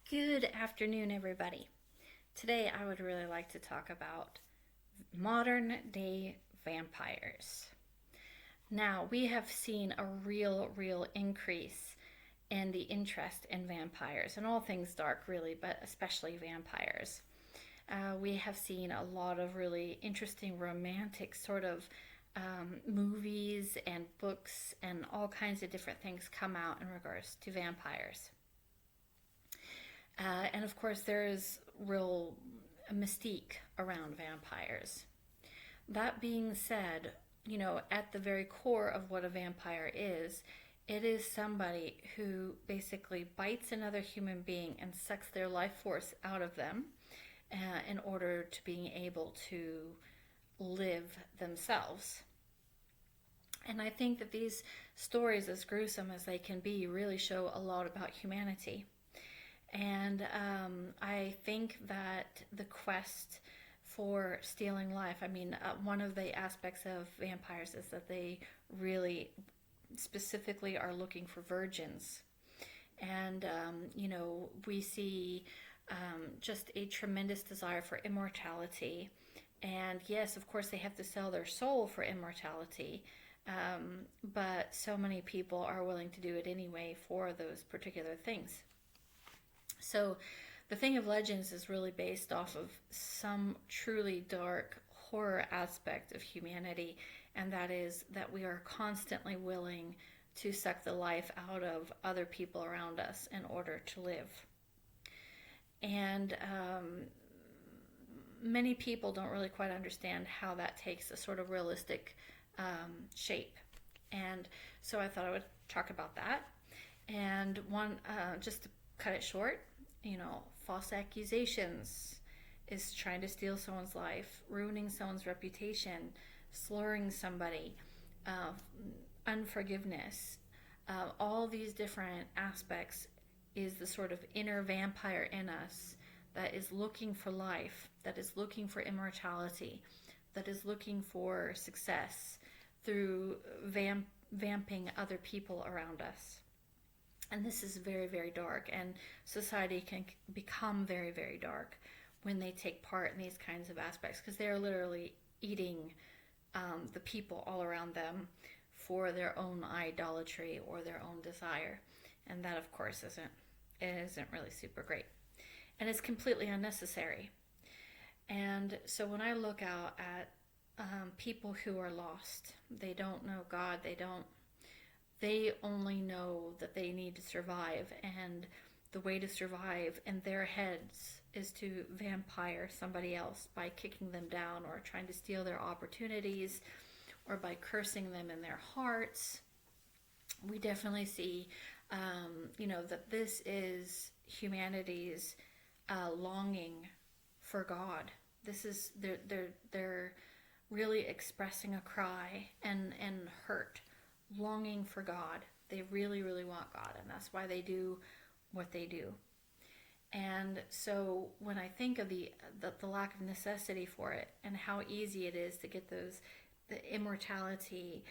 Good afternoon, everybody. Today I would really like to talk about modern day vampires. Now, we have seen a real increase in the interest in vampires and all things dark, really, but especially vampires. We have seen a lot of really interesting romantic sort of movies and books and all kinds of different things come out in regards to vampires. And of course, there is real mystique around vampires. That being said, at the very core of what a vampire is, it is somebody who basically bites another human being and sucks their life force out of them in order to being able to live themselves. And I think that these stories, as gruesome as they can be, really show a lot about humanity. And I think that the quest for stealing life, one of the aspects of vampires is that they really specifically are looking for virgins. And, we see just a tremendous desire for immortality. And yes, of course, they have to sell their soul for immortality. But so many people are willing to do it anyway for those particular things. So the Thing of Legends is really based off of some truly dark horror aspect of humanity, and that is that we are constantly willing to suck the life out of other people around us in order to live. And many people don't really quite understand how that takes a sort of realistic shape. And so I thought I would talk about that. And just to cut it short, false accusations is trying to steal someone's life, ruining someone's reputation, slurring somebody, unforgiveness. All these different aspects is the sort of inner vampire in us that is looking for life, that is looking for immortality, that is looking for success through vamping other people around us. And this is very dark, and society can become very dark when they take part in these kinds of aspects, because they're literally eating the people all around them for their own idolatry or their own desire. And that, of course, isn't really super great. And it's completely unnecessary. And so when I look out at people who are lost, they don't know God, they only know that they need to survive, and the way to survive in their heads is to vampire somebody else by kicking them down or trying to steal their opportunities or by cursing them in their hearts. We definitely see, that this is humanity's longing for God. This is they're really expressing a cry and hurt, longing for God. They really want God, and that's why they do what they do. And so when I think of the lack of necessity for it and how easy it is to get the immortality,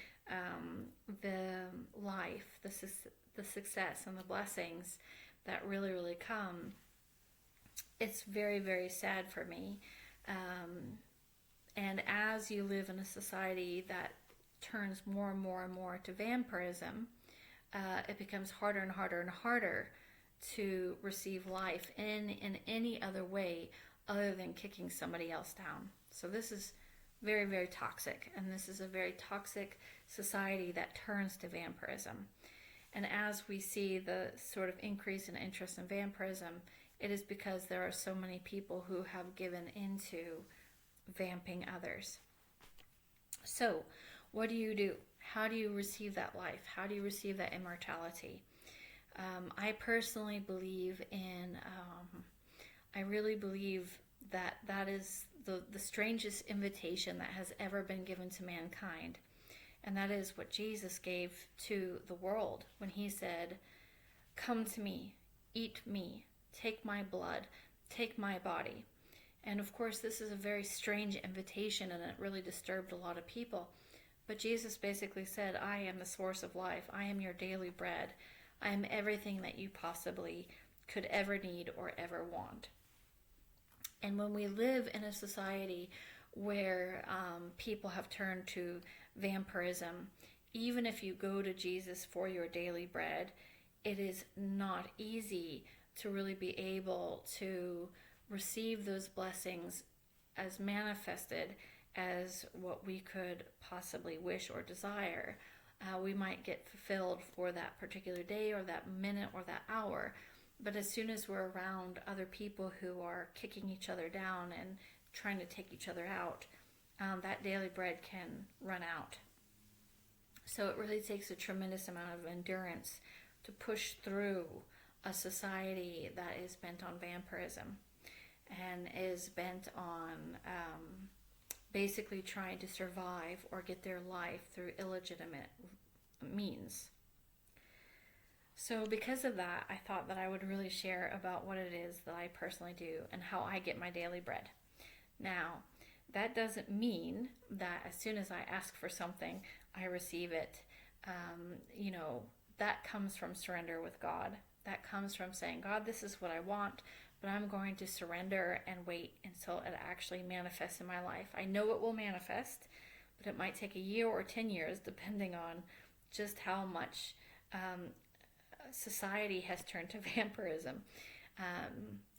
the life, the success, and the blessings that really come, it's very sad for me. And as you live in a society that turns more and more to vampirism, it becomes harder and harder to receive life in any other way other than kicking somebody else down. So this is very toxic, and this is a very toxic society that turns to vampirism. And as we see the sort of increase in interest in vampirism, it is because there are so many people who have given into vamping others. So what do you do? How do you receive that life? How do you receive that immortality? I personally believe I really believe that is the strangest invitation that has ever been given to mankind. And that is what Jesus gave to the world when he said, "Come to me, eat me, take my blood, take my body." And of course, this is a very strange invitation, and it really disturbed a lot of people. But Jesus basically said, "I am the source of life. I am your daily bread. I am everything that you possibly could ever need or ever want. And when we live in a society where people have turned to vampirism, even if you go to Jesus for your daily bread, it is not easy to really be able to receive those blessings as manifested as what we could possibly wish or desire. We might get fulfilled for that particular day or that minute or that hour, but as soon as we're around other people who are kicking each other down and trying to take each other out, that daily bread can run out. So it really takes a tremendous amount of endurance to push through a society that is bent on vampirism and is bent on basically trying to survive or get their life through illegitimate means. So because of that, I thought that I would really share about what it is that I personally do and how I get my daily bread. Now, that doesn't mean that as soon as I ask for something, I receive it. That comes from surrender with God. That comes from saying, God, this is what I want, but I'm going to surrender and wait until it actually manifests in my life. I know it will manifest, but it might take a year or 10 years, depending on just how much society has turned to vampirism,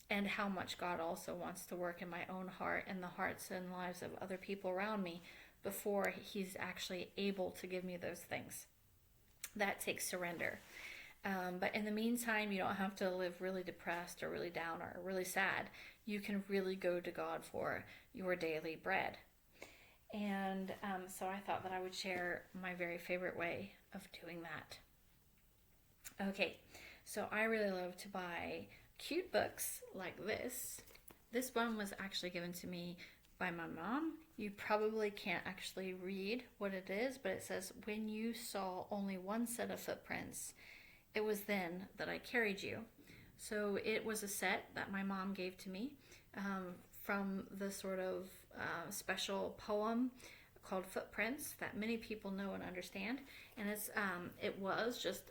and how much God also wants to work in my own heart and the hearts and lives of other people around me before he's actually able to give me those things. That takes surrender. But in the meantime, you don't have to live really depressed or really down or really sad. You can really go to God for your daily bread. And so I thought that I would share my very favorite way of doing that. Okay, so I really love to buy cute books like this. This one was actually given to me by my mom. You probably can't actually read what it is, but it says, "When you saw only one set of footprints, it was then that I carried you." So it was a set that my mom gave to me from the sort of special poem called Footprints that many people know and understand. And it was just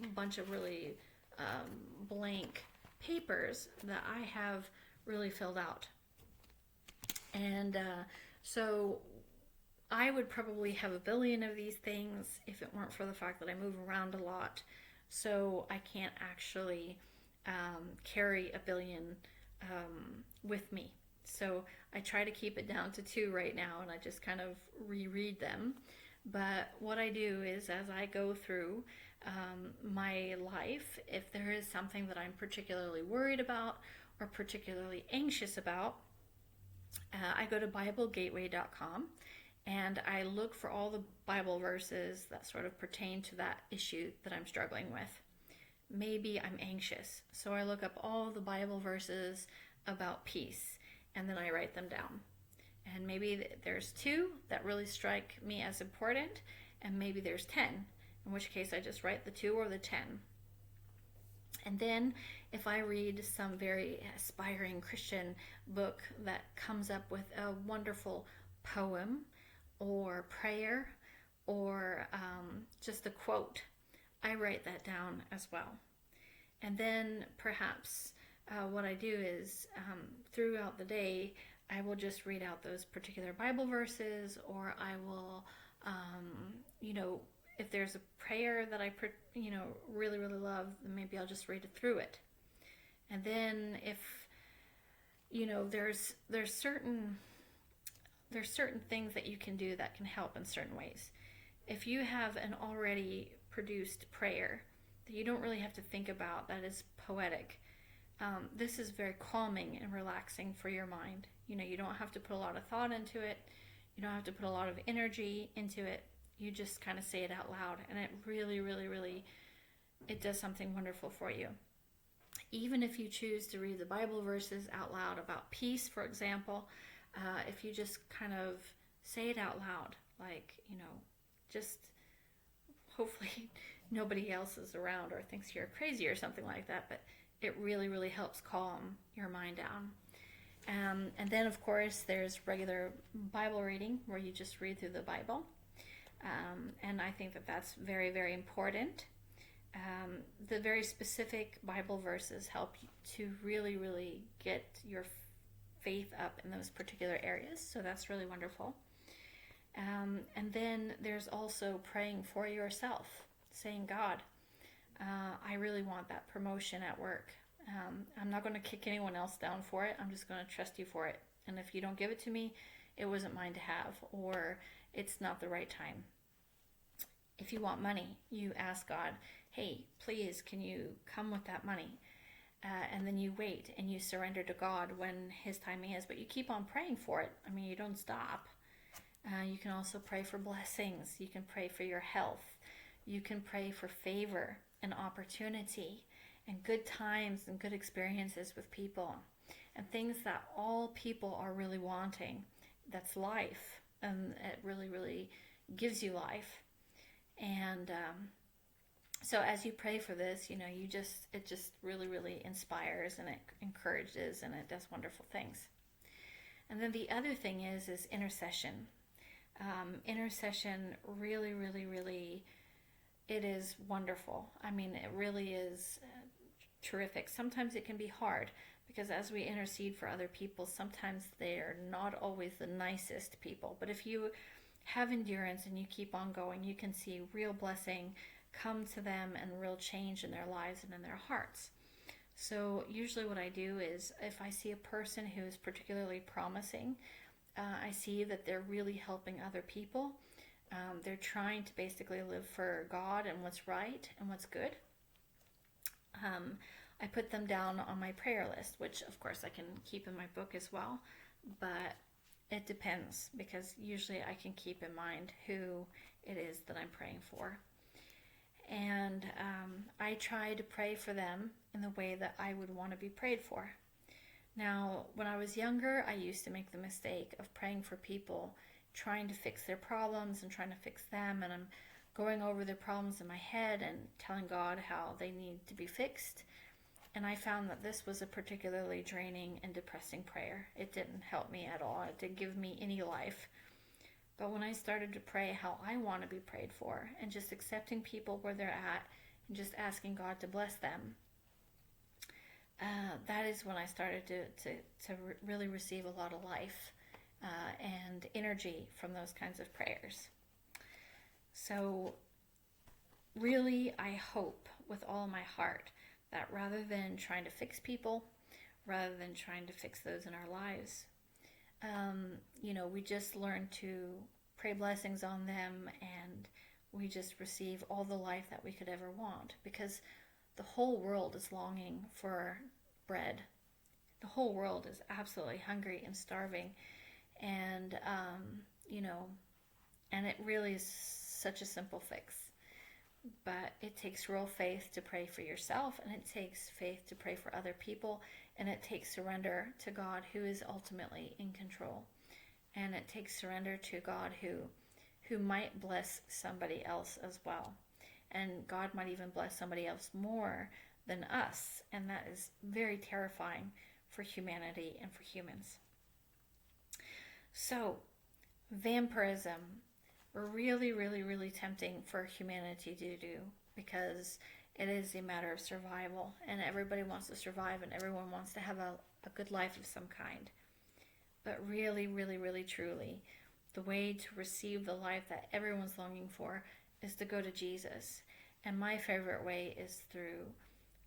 a bunch of really blank papers that I have really filled out. And so I would probably have a billion of these things if it weren't for the fact that I move around a lot. So I can't actually carry a billion with me. So I try to keep it down to 2 right now, and I just kind of reread them. But what I do is, as I go through my life, if there is something that I'm particularly worried about or particularly anxious about, I go to BibleGateway.com and I look for all the Bible verses that sort of pertain to that issue that I'm struggling with. Maybe I'm anxious, so I look up all the Bible verses about peace, and then I write them down. And maybe there's 2 that really strike me as important, and maybe there's 10, in which case I just write the 2 or the 10. And then if I read some very aspiring Christian book that comes up with a wonderful poem or prayer or just a quote, I write that down as well. And then perhaps what I do is throughout the day, I will just read out those particular Bible verses, or I will, if there's a prayer that I, really, really love, then maybe I'll just read it through it. And then if, there's certain things that you can do that can help in certain ways. If you have an already produced prayer that you don't really have to think about, that is poetic, this is very calming and relaxing for your mind. You don't have to put a lot of thought into it. You don't have to put a lot of energy into it. You just kind of say it out loud, and it really, really, really, it does something wonderful for you. Even if you choose to read the Bible verses out loud about peace, for example, if you just kind of say it out loud, like, just hopefully nobody else is around or thinks you're crazy or something like that, but it really, really helps calm your mind down. And then, of course, there's regular Bible reading where you just read through the Bible. And I think that that's very, very important. The very specific Bible verses help you to really, really get your faith up in those particular areas. So that's really wonderful. And then there's also praying for yourself, saying, God, I really want that promotion at work. I'm not going to kick anyone else down for it. I'm just going to trust you for it. And if you don't give it to me, it wasn't mine to have, or it's not the right time. If you want money, you ask God, hey, please, can you come with that money? And then you wait and you surrender to God when his timing is, but you keep on praying for it. I mean, you don't stop. You can also pray for blessings. You can pray for your health. You can pray for favor and opportunity and good times and good experiences with people and things that all people are really wanting. That's life, and it really, really gives you life. And so as you pray for this, it just really, really inspires and it encourages and it does wonderful things. And then the other thing is intercession. Intercession really, really, really, it is wonderful. I mean, it really is terrific. Sometimes it can be hard because as we intercede for other people, sometimes they're not always the nicest people. But if you have endurance and you keep on going, you can see real blessing come to them and real change in their lives and in their hearts. So usually what I do is if I see a person who is particularly promising, I see that they're really helping other people. They're trying to basically live for God and what's right and what's good. I put them down on my prayer list, which of course I can keep in my book as well, but it depends because usually I can keep in mind who it is that I'm praying for. And I try to pray for them in the way that I would want to be prayed for. Now, when I was younger, I used to make the mistake of praying for people, trying to fix their problems and trying to fix them, and I'm going over their problems in my head and telling God how they need to be fixed. And I found that this was a particularly draining and depressing prayer. It didn't help me at all. It didn't give me any life. But when I started to pray how I want to be prayed for and just accepting people where they're at and just asking God to bless them, that is when I started to really receive a lot of life and energy from those kinds of prayers. So really, I hope with all my heart that rather than trying to fix people, rather than trying to fix those in our lives, we just learn to pray blessings on them and we just receive all the life that we could ever want, because the whole world is longing for bread. The whole world is absolutely hungry and starving, and and it really is such a simple fix. But it takes real faith to pray for yourself, and it takes faith to pray for other people, and it takes surrender to God, who is ultimately in control. And it takes surrender to God who might bless somebody else as well. And God might even bless somebody else more than us, and that is very terrifying for humanity and for humans. So, vampirism, really, really, really tempting for humanity to do, because it is a matter of survival, and everybody wants to survive, and everyone wants to have a good life of some kind. But really, really, really, truly, the way to receive the life that everyone's longing for is to go to Jesus. And my favorite way is through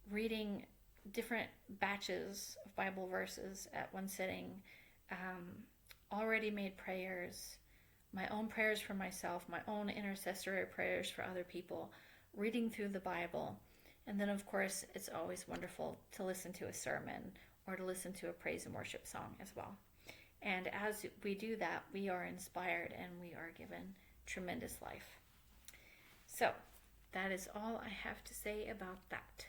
reading different batches of Bible verses at one sitting, already made prayers, my own prayers for myself, my own intercessory prayers for other people, reading through the Bible. And then, of course, it's always wonderful to listen to a sermon or to listen to a praise and worship song as well. And as we do that, we are inspired and we are given tremendous life. So, that is all I have to say about that.